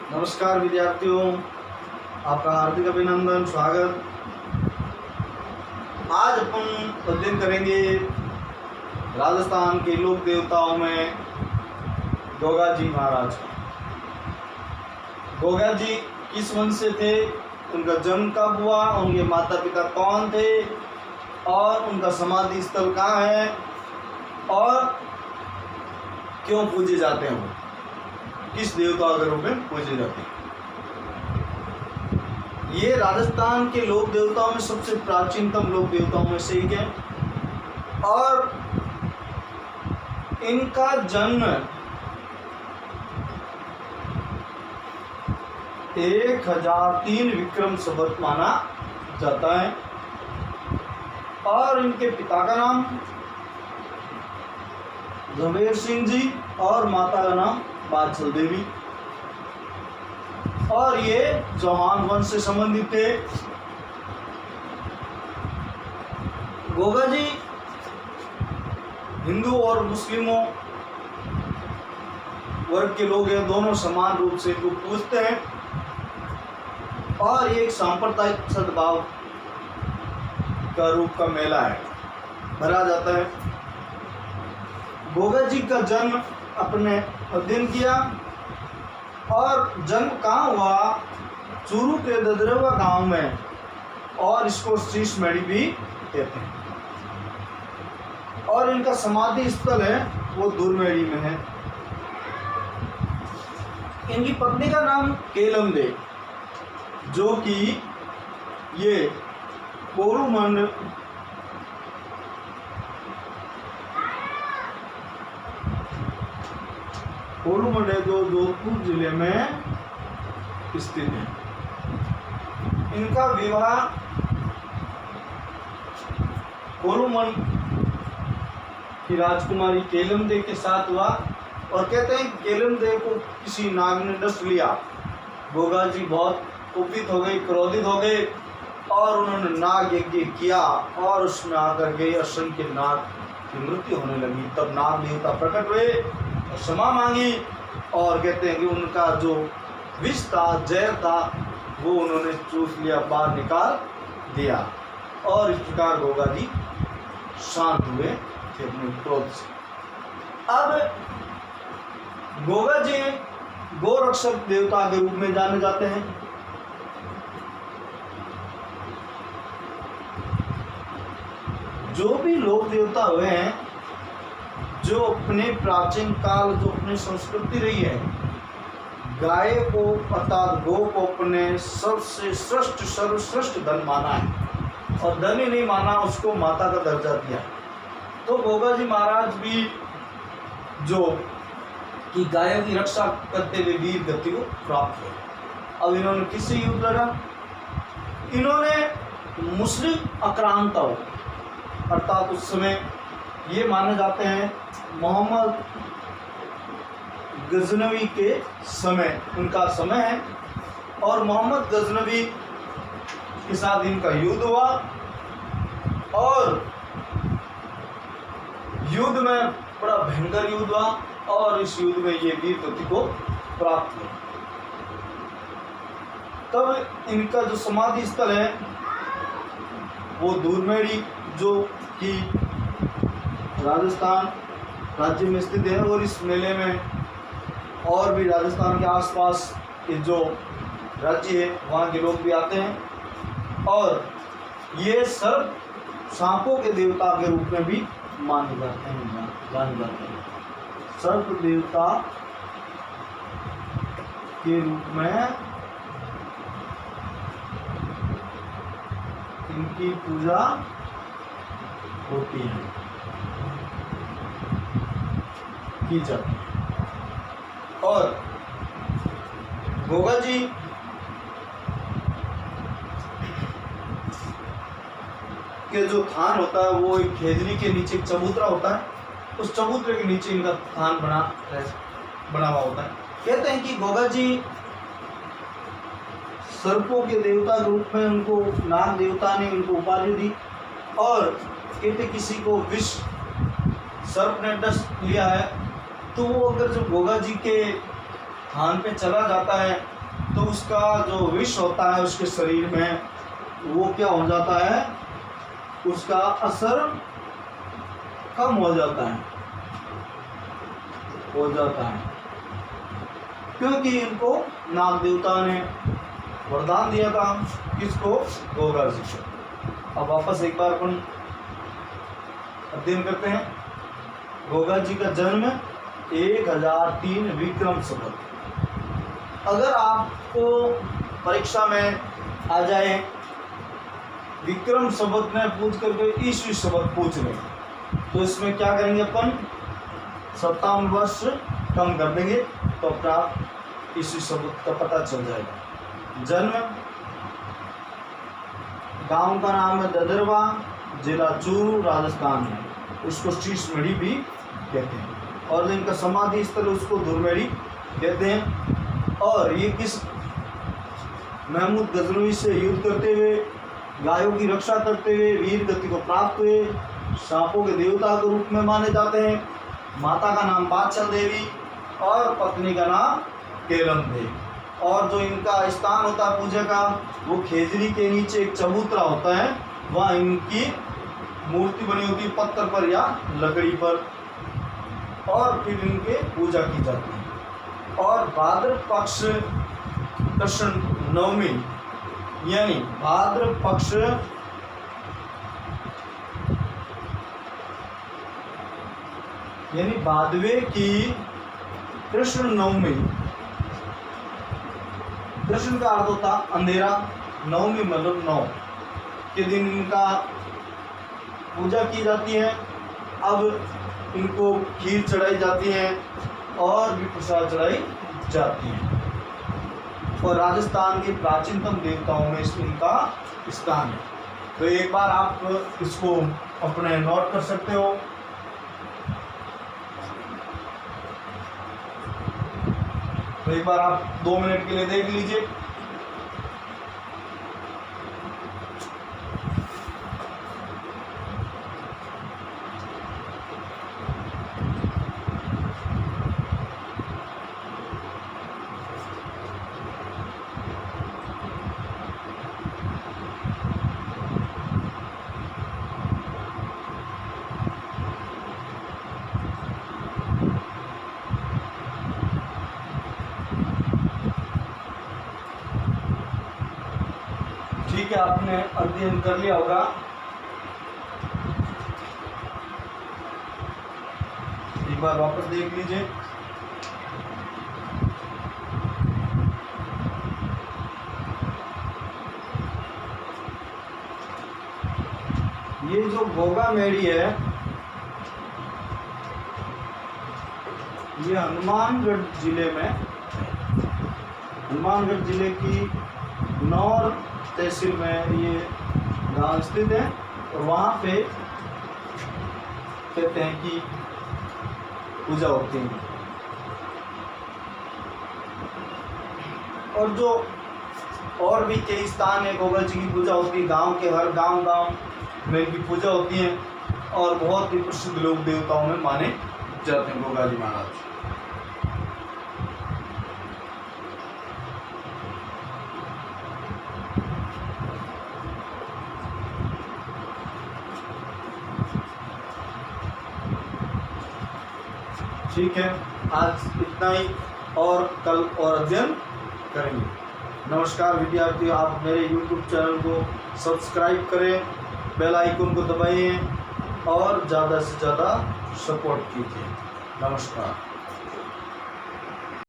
नमस्कार विद्यार्थियों, आपका हार्दिक अभिनंदन, स्वागत। आज अपन अध्ययन करेंगे राजस्थान के लोक देवताओं में गोगा जी महाराज का। गोगा जी किस वंश से थे, उनका जन्म कब हुआ, उनके माता पिता कौन थे और उनका समाधि स्थल कहाँ है और क्यों पूजे जाते हैं, किस देवता के रूप में पूजे जाते हैं। ये राजस्थान के लोक देवताओं में सबसे प्राचीनतम लोक देवताओं में से एक है और इनका जन्म 1003 विक्रम संवत माना जाता है और इनके पिता का नाम झवेर सिंह जी और माता का नाम बादशाह देवी, और ये चौहान वंश से संबंधित थे। गोगा जी हिंदू और मुस्लिमों वर्ग के लोग हैं, दोनों समान रूप से इनको पूजते हैं और ये एक सांप्रदायिक सद्भाव का रूप का मेला है, भरा जाता है। गोगा जी का जन्म अपने अध्ययन किया और जन्म कहाँ हुआ, चूरू के ददरेवा गांव में, और इसको शीश मेड़ी भी कहते हैं। और इनका समाधि स्थल है वो दूरमेड़ी में है। इनकी पत्नी का नाम केलम दे, जो कि ये कोरुमंड है जो जोधपुर जिले में स्थित है। इनका विवाह कोरुमंड की राजकुमारी केलम दे के साथ हुआ और कहते हैं केलम दे को किसी नाग ने डस लिया। गोगा जी बहुत कुपित हो गए, क्रोधित हो गए और उन्होंने नाग यज्ञ किया और उसमें आकर के असंख्य नाग की मृत्यु होने लगी। तब नाग देवता प्रकट हुए, क्षमा मांगी और कहते हैं कि उनका जो विष था, जहर था, वो उन्होंने चूस लिया, बाहर निकाल दिया और इस प्रकार गोगा जी शांत हुए थे अपने क्रोध से। अब गोगा जी गोरक्षक देवता के रूप में जाने जाते हैं। जो भी लोक देवता हुए हैं, जो अपने प्राचीन काल, जो अपनी संस्कृति रही है, गाय को अर्थात गो को अपने सबसे श्रेष्ठ सर्वश्रेष्ठ धन माना है और धन ही नहीं माना, उसको माता का दर्जा दिया। तो गोगा जी महाराज भी जो कि गायों की रक्षा करते हुए वीर गति को प्राप्त हुए। अब इन्होंने किससे युद्ध लड़ा? इन्होंने मुस्लिम आक्रांताओं, अर्थात उस समय ये माने जाते हैं मोहम्मद गजनवी के समय, उनका समय है और मोहम्मद गजनवी के साथ इनका युद्ध हुआ और युद्ध में बड़ा भयंकर युद्ध हुआ और इस युद्ध में ये वीर गति को प्राप्त हुआ। तब इनका जो समाधि स्थल है वो दूरमेड़ी, जो कि राजस्थान राज्य में स्थित है, और इस मेले में और भी राजस्थान के आसपास के जो राज्य है वहाँ के लोग भी आते हैं और ये सर्प सांपों के देवता के रूप में भी माने जाते हैं। सर्प देवता के रूप में इनकी पूजा होती है, की जाती है। और गोगा जी के जो थान होता है वो एक खेजड़ी के नीचे एक चबूतरा होता है, उस चबूतरे के नीचे इनका थान बना हुआ होता है। कहते हैं कि गोगा जी सर्पों के देवता के रूप में उनको नाग देवता ने उनको उपाधि दी और कहते किसी को विष सर्प ने डस लिया है तो वो अगर जो गोगा जी के थान पे चला जाता है तो उसका जो विष होता है उसके शरीर में वो क्या हो जाता है, उसका असर कम हो जाता है, क्योंकि इनको नाग देवता ने वरदान दिया था। किसको? गोगा जी को। अब वापस एक बार अपन अध्ययन करते हैं। गोगा जी का जन्म 1003 विक्रम संवत। अगर आपको परीक्षा में आ जाए विक्रम संवत में पूछ करके ईस्वी संवत पूछ ले, तो इसमें क्या करेंगे अपन, 57 वर्ष कम कर देंगे तो अपना ईस्वी संवत का पता चल जाएगा। जन्म, गांव का नाम है ददरवा, जिला चूरू, राजस्थान में, उसको शीशमढ़ी भी कहते हैं, और इनका समाधि स्थल उसको धुरमेड़ी कहते हैं। और ये किस महमूद गजनवी से युद्ध करते हुए, गायों की रक्षा करते हुए वीर गति को प्राप्त हुए, सांपों के देवता के रूप में माने जाते हैं। माता का नाम पाचल देवी और पत्नी का नाम केलम देवी। और जो इनका स्थान होता है पूजा का, वो खेजड़ी के नीचे एक चबूतरा होता है, वहाँ इनकी मूर्ति बनी होती है पत्थर पर या लकड़ी पर, और फिर इनके पूजा की जाती है। और भाद्र पक्ष कृष्ण नवमी, यानी भाद्र पक्ष यानी भादवे की कृष्ण नवमी, कृष्ण का अर्थ होता अंधेरा, नवमी मतलब 9 के दिन इनका पूजा की जाती है। अब इनको खीर चढ़ाई जाती है और भी प्रसाद चढ़ाई जाती है। और राजस्थान के प्राचीनतम देवताओं में इनका स्थान है। तो एक बार आप इसको अपने नोट कर सकते हो। तो एक बार आप 2 मिनट के लिए देख लीजिए। ठीक है, आपने अध्ययन कर लिया होगा। एक बार वापस देख लीजिए। ये जो गोगा मेड़ी है, ये हनुमानगढ़ जिले में, हनुमानगढ़ जिले की नौर तहसील में ये गांव स्थित है। और वहाँ पे कहते हैं कि पूजा होती है। और जो और भी कई स्थान है गोगा जी की पूजा होती है, गांव के हर गांव में इनकी पूजा होती है और बहुत ही प्रसिद्ध लोक देवताओं में माने जाते हैं गोगा जी महाराज। ठीक है, आज इतना ही, और कल और अध्ययन करेंगे। नमस्कार विद्यार्थियों, आप मेरे YouTube चैनल को सब्सक्राइब करें, बेल आइकन को दबाइए और ज़्यादा से ज़्यादा सपोर्ट कीजिए। नमस्कार।